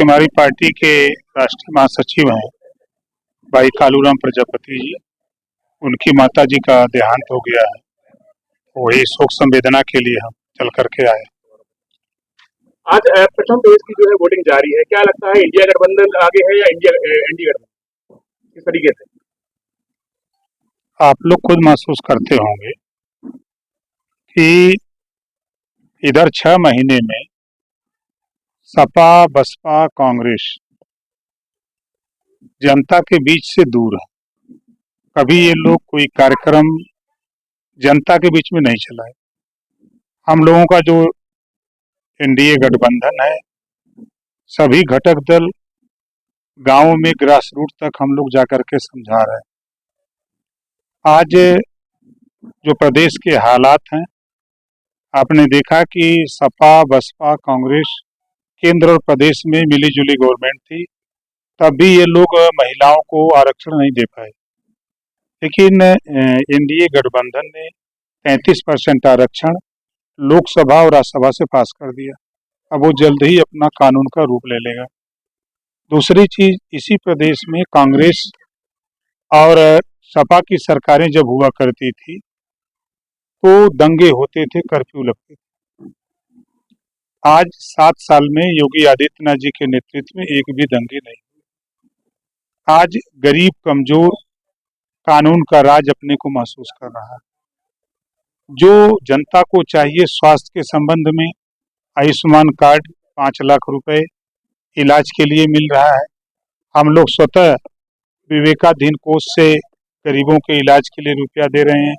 हमारी पार्टी के राष्ट्रीय महासचिव हैं भाई कालूराम प्रजापति जी, उनकी माता जी का देहांत हो गया है। वही शोक संवेदना के लिए हम चल करके आए। आज प्रथम फेज की जो है वोटिंग जारी है, क्या लगता है इंडिया गठबंधन आगे है या इंडिया एनडीए गठबंधन, किस तरीके से? आप लोग खुद महसूस करते होंगे कि इधर 6 महीने में सपा बसपा कांग्रेस जनता के बीच से दूर है। कभी ये लोग कोई कार्यक्रम जनता के बीच में नहीं चलाए। हम लोगों का जो एनडीए गठबंधन है, सभी घटक दल गांवों में ग्रास रूट तक हम लोग जाकर के समझा रहे हैं। आज जो प्रदेश के हालात हैं, आपने देखा कि सपा बसपा कांग्रेस केंद्र और प्रदेश में मिली-जुली गवर्नमेंट थी, तब भी ये लोग महिलाओं को आरक्षण नहीं दे पाए। लेकिन एनडीए गठबंधन ने 33% आरक्षण लोकसभा और राज्यसभा से पास कर दिया। अब वो जल्द ही अपना कानून का रूप ले लेगा। दूसरी चीज, इसी प्रदेश में कांग्रेस और सपा की सरकारें जब हुआ करती थी तो दंगे होते थे, कर्फ्यू लगते थे। आज 7 साल में योगी आदित्यनाथ जी के नेतृत्व में एक भी दंगे नहीं। आज गरीब कमजोर कानून का राज अपने को महसूस कर रहा है। जो जनता को चाहिए स्वास्थ्य के संबंध में, आयुष्मान कार्ड 5 लाख रुपए इलाज के लिए मिल रहा है। हम लोग स्वतः विवेकाधीन कोष से गरीबों के इलाज के लिए रुपया दे रहे हैं।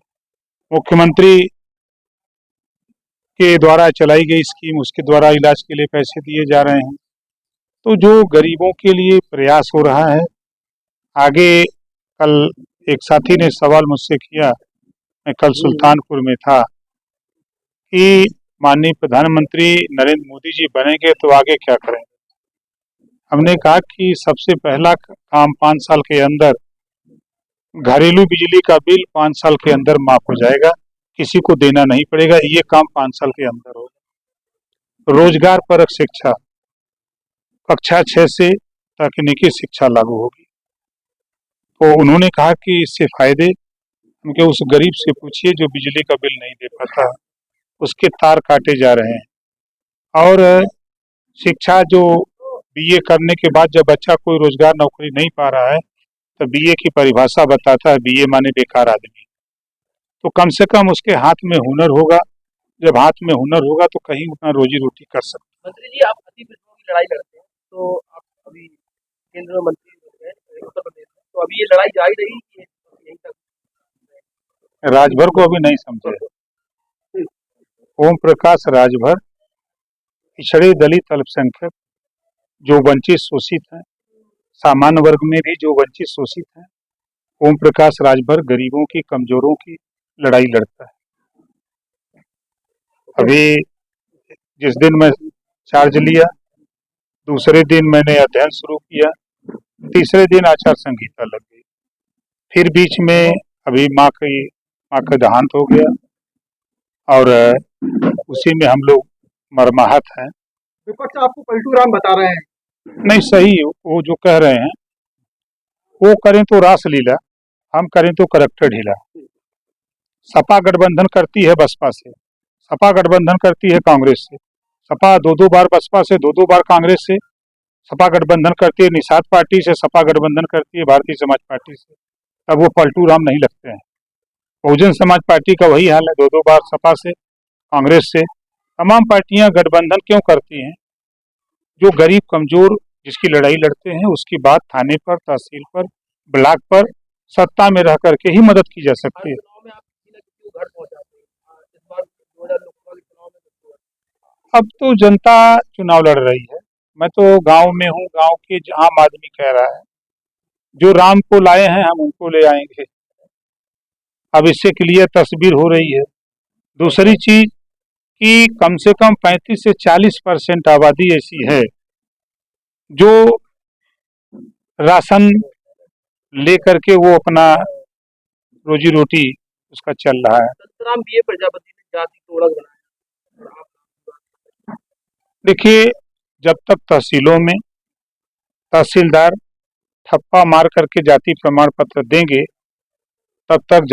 मुख्यमंत्री के द्वारा चलाई गई स्कीम, उसके द्वारा इलाज के लिए पैसे दिए जा रहे हैं। तो जो गरीबों के लिए प्रयास हो रहा है, आगे कल एक साथी ने सवाल मुझसे किया, मैं कल सुल्तानपुर में था, कि माननीय प्रधानमंत्री नरेंद्र मोदी जी बनेंगे तो आगे क्या करेंगे। हमने कहा कि सबसे पहला काम 5 साल के अंदर घरेलू बिजली का बिल 5 साल के अंदर माफ हो जाएगा, किसी को देना नहीं पड़ेगा। ये काम 5 साल के अंदर होगा। रोजगार परक शिक्षा कक्षा 6 से तकनीकी शिक्षा लागू होगी। तो उन्होंने कहा कि इससे फायदे, उनके उस गरीब से पूछिए जो बिजली का बिल नहीं दे पाता, उसके तार काटे जा रहे हैं। और शिक्षा जो बीए करने के बाद जब बच्चा कोई रोजगार नौकरी नहीं पा रहा है, तो बीए की परिभाषा बताता है, बीए माने बेकार आदमी। तो कम से कम उसके हाथ में हुनर होगा। जब हाथ में हुनर होगा तो कहीं अपना रोजी रोटी कर सकते। मंत्री जी, आप अति पिछड़ों की लड़ाई लड़ते हैं, तो आप अभी केंद्रीय मंत्री हैं उत्तर प्रदेश में, तो अभी ये लड़ाई जारी रही कि यहीं तक? राजभर को अभी नहीं समझे। ओम प्रकाश राजभर पिछड़े दलित अल्पसंख्यक जो वंचित शोषित हैं, सामान्य वर्ग में भी जो वंचित शोषित हैं, ओम प्रकाश राजभर गरीबों की कमजोरों की लड़ाई लड़ता है। अभी जिस दिन मैं चार्ज लिया, दूसरे दिन मैंने अध्ययन शुरू किया, तीसरे दिन आचार संहिता लग गई। फिर बीच में अभी माँ का देहांत हो गया और उसी में हम लोग मरमाहत हैं। विपक्ष आपको पलटू राम बता रहे हैं। नहीं, सही वो जो कह रहे हैं, वो करें तो रासलीला, हम करें तो करैक्टर ढीला। सपा गठबंधन करती है बसपा से, सपा गठबंधन करती है कांग्रेस से, सपा 2-2 बार बसपा से, 2-2 बार कांग्रेस से सपा गठबंधन करती है, निषाद पार्टी से सपा गठबंधन करती है, भारतीय समाज पार्टी से। तब वो पलटू राम नहीं लगते हैं। बहुजन समाज पार्टी का वही हाल है, 2-2 बार सपा से, कांग्रेस से। तमाम पार्टियां गठबंधन क्यों करती हैं? जो गरीब कमजोर जिसकी लड़ाई लड़ते हैं, उसकी बात थाने पर, तहसील पर, ब्लॉक पर सत्ता में रह करके ही मदद की जा सकती है। अब तो जनता चुनाव लड़ रही है। मैं तो गांव में हूँ, गांव के आम आदमी कह रहा है, जो राम को लाए हैं हम उनको ले आएंगे। अब इससे क्लियर तस्वीर हो रही है। दूसरी चीज कि कम से कम 35 से 40% आबादी ऐसी है जो राशन लेकर के वो अपना रोजी रोटी उसका चल रहा है। राम बीए प्रजापति ने जाति तोड़क बनाया। देखिए, जब तक तहसीलों में तहसीलदार ठप्पा मार करके जाति प्रमाण पत्र देंगे तब तक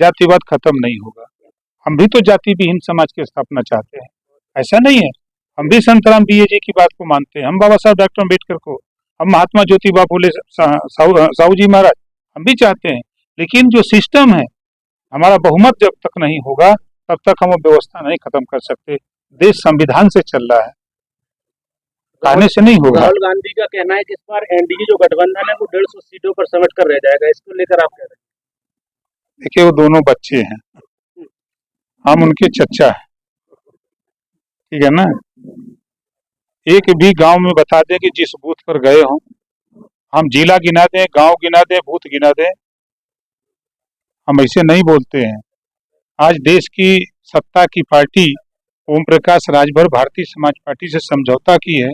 जातिवाद खत्म नहीं होगा। हम भी तो जाति विहीन समाज की स्थापना चाहते हैं, ऐसा नहीं है। हम भी संतराम बीए जी की बात को मानते हैं, हम बाबा साहब डॉक्टर अम्बेडकर को, हम महात्मा ज्योतिबा फुले साहू जी महाराज, हम भी चाहते हैं। लेकिन जो सिस्टम है, हमारा बहुमत जब तक नहीं होगा तब तक हम वो व्यवस्था नहीं खत्म कर सकते। देश संविधान से चल रहा है, कहने से नहीं होगा। राहुल गांधी का कहना है कि इस बार एनडीए जो गठबंधन है वो 150 सीटों पर समेट कर रह जाएगा, इसको लेकर आप कह रहे हैं? देखिए, वो दोनों बच्चे हैं, हम उनके चचा हैं, ठीक है ना। एक भी गांव में बता दें कि जिस बूथ पर गए हों, हम जिला गिना दें, गांव गिना दें, बूथ गिना दें, हम ऐसे नहीं बोलते हैं। आज देश की सत्ता की पार्टी ओम प्रकाश राजभर भारतीय समाज पार्टी से समझौता की है,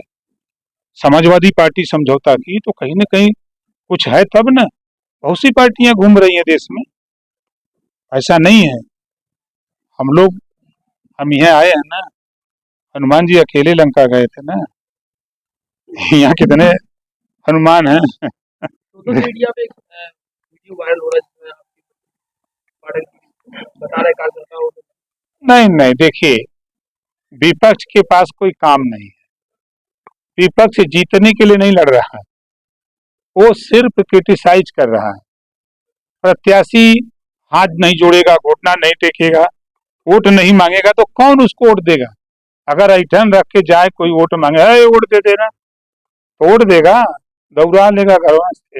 समाजवादी पार्टी समझौता की, तो कहीं ना कहीं कुछ है तब ना। बहुत सी पार्टियां घूम रही हैं देश में, ऐसा नहीं है। हम यहाँ आए हैं ना, हनुमान जी अकेले लंका गए थे ना, यहाँ कितने हनुमान हैं। सोशल मीडिया पे एक वीडियो वायरल हो रहा है जिसमें आपकी पार्टी बता रहे कार्यकर्ताओं को। नहीं, देखिए, विपक्ष के पास कोई काम नहीं है, विपक्ष जीतने के लिए नहीं लड़ रहा है, वो सिर्फ क्रिटिसाइज कर रहा है। प्रत्याशी हाथ नहीं जोड़ेगा, घुटना नहीं टेकेगा, वोट नहीं मांगेगा तो कौन उसको वोट देगा। अगर ऐठन रख के जाए कोई वोट मांगे, वोट दे देना, तो वोट देगा, दौड़ा लेगा घरवा से।